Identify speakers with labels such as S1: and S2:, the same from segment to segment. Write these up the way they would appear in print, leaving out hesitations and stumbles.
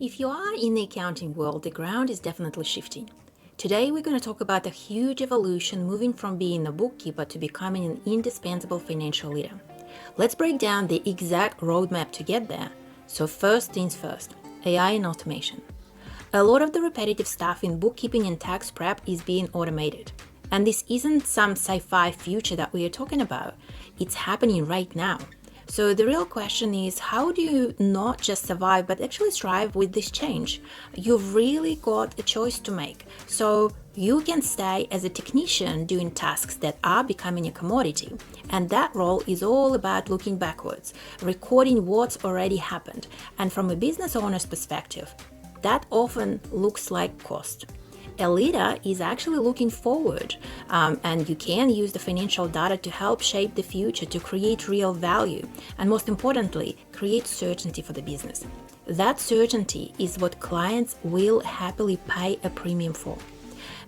S1: If you are in the accounting world, the ground is definitely shifting. Today we're going to talk about a huge evolution moving from being a bookkeeper to becoming an indispensable financial leader. Let's break down the exact roadmap to get there. So first things first, AI and automation. A lot of the repetitive stuff in bookkeeping and tax prep is being automated. And this isn't some sci-fi future that we are talking about. It's happening right now. So the real question is, how do you not just survive but actually strive with this change? You've really got a choice to make. So you can stay as a technician doing tasks that are becoming a commodity. And that role is all about looking backwards, recording what's already happened. And from a business owner's perspective, that often looks like cost. A leader is actually looking forward, and you can use the financial data to help shape the future, to create real value, and most importantly, create certainty for the business. That certainty is what clients will happily pay a premium for.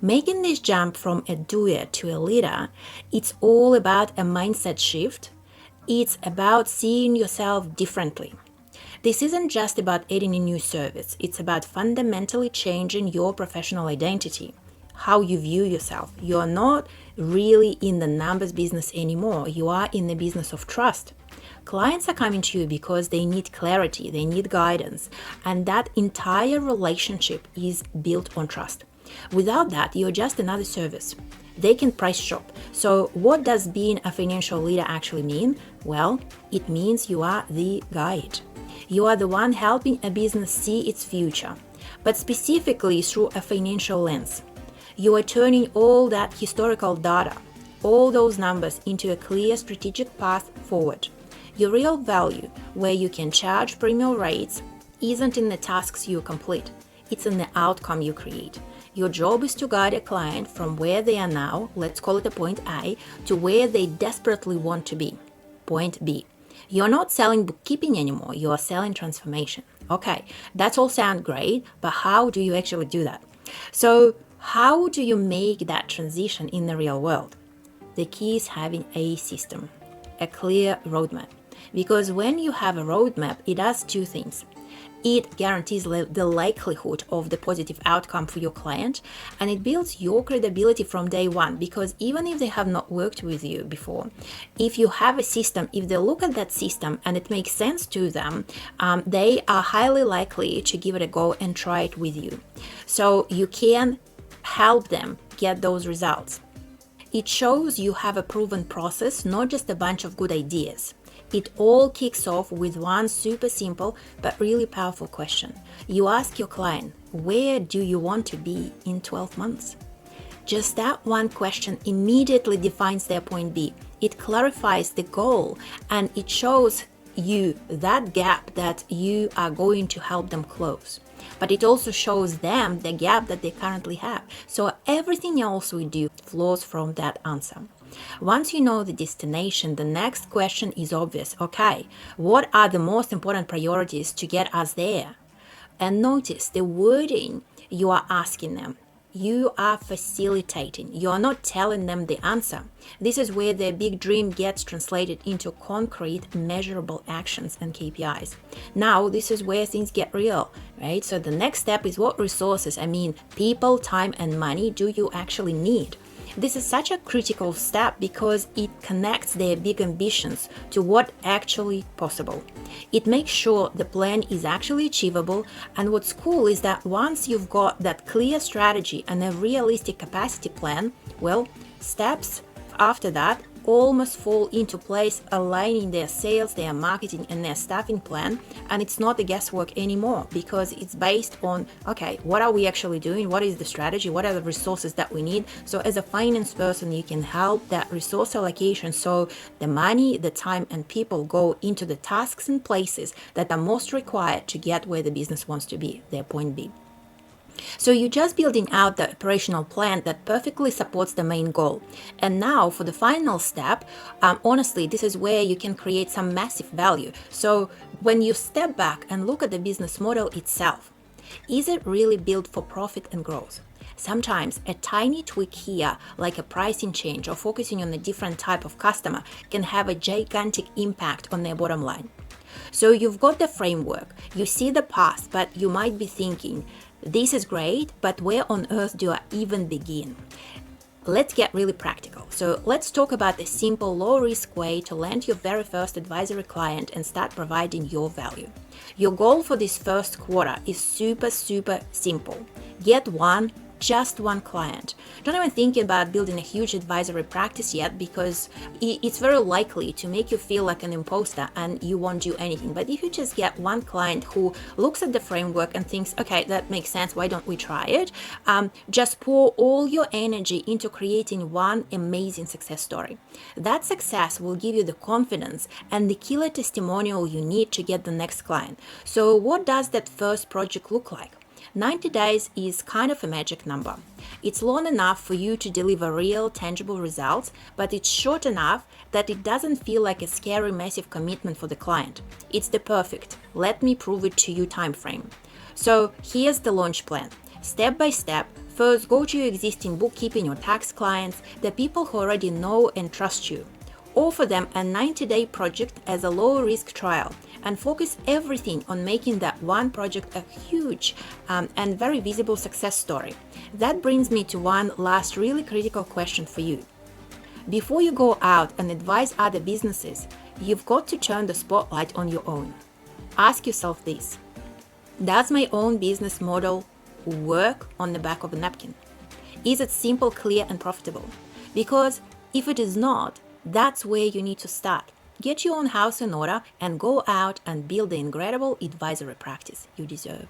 S1: Making this jump from a doer to a leader, it's all about a mindset shift. It's about seeing yourself differently. This isn't just about adding a new service, it's about fundamentally changing your professional identity, how you view yourself. You're not really in the numbers business anymore, you are in the business of trust. Clients are coming to you because they need clarity, they need guidance, and that entire relationship is built on trust. Without that, you're just another service. They can price shop. So what does being a financial leader actually mean? Well, it means you are the guide. You are the one helping a business see its future, but specifically through a financial lens. You are turning all that historical data, all those numbers into a clear strategic path forward. Your real value, where you can charge premium rates, isn't in the tasks you complete, it's in the outcome you create. Your job is to guide a client from where they are now, let's call it a point A, to where they desperately want to be, point B. You're not selling bookkeeping anymore, you are selling transformation. Okay, that's all sound great, but how do you actually do that? So how do you make that transition in the real world? The key is having a system, a clear roadmap. Because when you have a roadmap, it does two things. It guarantees the likelihood of the positive outcome for your client, and it builds your credibility from day one, because even if they have not worked with you before, if you have a system, if they look at that system and it makes sense to them, they are highly likely to give it a go and try it with you. So you can help them get those results. It shows you have a proven process, not just a bunch of good ideas. It all kicks off with one super simple but really powerful question. You ask your client, where do you want to be in 12 months? Just that one question immediately defines their point B. It clarifies the goal and it shows you that gap that you are going to help them close. But it also shows them the gap that they currently have. So everything else we do flows from that answer. Once you know the destination, the next question is obvious. Okay, what are the most important priorities to get us there? And notice the wording you are asking them. You are facilitating. You are not telling them the answer. This is where their big dream gets translated into concrete, measurable actions and KPIs. Now, this is where things get real, right? So the next step is what resources, people, time, and money do you actually need? This is such a critical step because it connects their big ambitions to what actually possible. It makes sure the plan is actually achievable, and what's cool is that once you've got that clear strategy and a realistic capacity plan, well, steps after that all must fall into place, aligning their sales, their marketing, and their staffing plan. And it's not the guesswork anymore because it's based on, okay, what are we actually doing? What is the strategy? What are the resources that we need? So as a finance person, you can help that resource allocation so the money, the time, and people go into the tasks and places that are most required to get where the business wants to be, their point B. So you're just building out the operational plan that perfectly supports the main goal. And now for the final step, honestly, this is where you can create some massive value. So when you step back and look at the business model itself, is it really built for profit and growth? Sometimes a tiny tweak here, like a pricing change or focusing on a different type of customer, can have a gigantic impact on their bottom line. So you've got the framework, you see the path, but you might be thinking, this is great, but where on earth do I even begin? Let's get really practical. So let's talk about a simple, low-risk way to land your very first advisory client and start providing your value. Your goal for this first quarter is super simple. Get just one client. Don't even think about building a huge advisory practice yet, because it's very likely to make you feel like an imposter and you won't do anything. But if you just get one client who looks at the framework and thinks, okay, that makes sense, why don't we try it? Just pour all your energy into creating one amazing success story. That success will give you the confidence and the killer testimonial you need to get the next client. So what does that first project look like? 90 days is kind of a magic number. It's long enough for you to deliver real, tangible results, but it's short enough that it doesn't feel like a scary, massive commitment for the client. It's the perfect, let me prove it to you time frame. So here's the launch plan. Step by step, first go to your existing bookkeeping or tax clients, the people who already know and trust you. Offer them a 90-day project as a low-risk trial and focus everything on making that one project a huge and very visible success story. That brings me to one last really critical question for you. Before you go out and advise other businesses, you've got to turn the spotlight on your own. Ask yourself this: does my own business model work on the back of a napkin? Is it simple, clear, and profitable? Because if it is not, that's where you need to start. Get your own house in order and go out and build the incredible advisory practice you deserve.